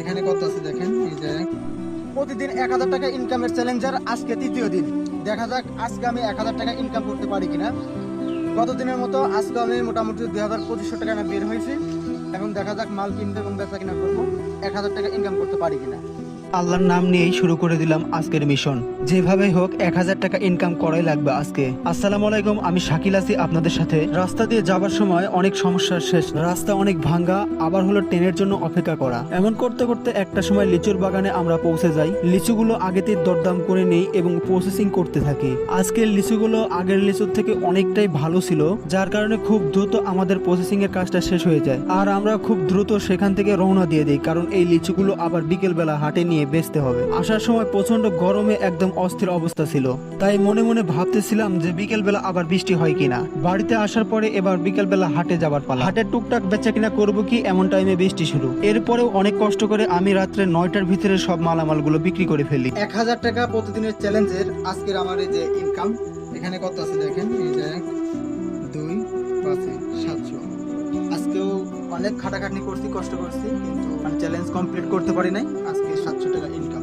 এখানে কত আছে দেখেন, এই যে প্রতিদিন 1000 টাকা ইনকামের চ্যালেঞ্জার, আজকে তৃতীয় দিন। দেখা যাক আজকে আমি 1000 টাকা ইনকাম করতে পারি কিনা। গতদিনের মতো আজকে আমি মোটামুটি 2500 টাকা না বের হয়েছি। এখন দেখা যাক মাল কিনতে এবং বেচা কিনা করবো, 1000 টাকা ইনকাম করতে পারি কিনা। আল্লাহর নাম নিয়েই শুরু করে দিলাম আজকের মিশন। যেভাবে হোক 1000 টাকা ইনকাম করাই লাগবে আজকে। আসসালামু আলাইকুম, আমি শাকিল আছি আপনাদের সাথে। রাস্তা দিয়ে যাবার সময় অনেক সমস্যার শেষ, রাস্তা অনেক ভাঙ্গা, আবার হলো ট্রেনের জন্য অপেক্ষা করা। এমন করতে করতে একটা সময় লিচুর বাগানে আমরা পৌঁছে যাই। লিচুগুলো আগেতেই দরদাম করে নেই এবং প্রসেসিং করতে থাকি। আজকের লিচুগুলো আগের লিচুর থেকে অনেকটাই ভালো ছিল, যার কারণে খুব দ্রুত আমাদের প্রসেসিং এর কাজটা শেষ হয়ে যায়। আর আমরা খুব দ্রুত সেখান থেকে রওনা দিয়ে দিই, কারণ এই লিচুগুলো আবার বিকেল বেলা হাটে নিয়ে বেচতে হবে। আসার সময় প্রচন্ড গরমে একদম অস্থির অবস্থা ছিল, তাই মনে মনে ভাবতেছিলাম যে বিকেল বেলা আবার বৃষ্টি হয় কিনা। বাড়িতে আসার পরে এবার বিকেল বেলা হাটে যাবার পালা। হাটের টুকটাক বেচা কিনা করবো কি, এমন টাইমে বৃষ্টি শুরু। এরপরেও অনেক কষ্ট করে আমি রাত্রে 9টার ভিতরে সব মালামালগুলো বিক্রি করে ফেলি। 1000 টাকা প্রতিদিনের চ্যালেঞ্জের আজকের আমার এই যে ইনকাম, এখানে কত আছে দেখেন, এই যে 2 5 700। আজকেও অনেক খাটাখাটনি করছি, কষ্ট করছি, কিন্তু চ্যালেঞ্জ কমপ্লিট করতে পারি নাই। আজকে 700 টাকা ইনকাম।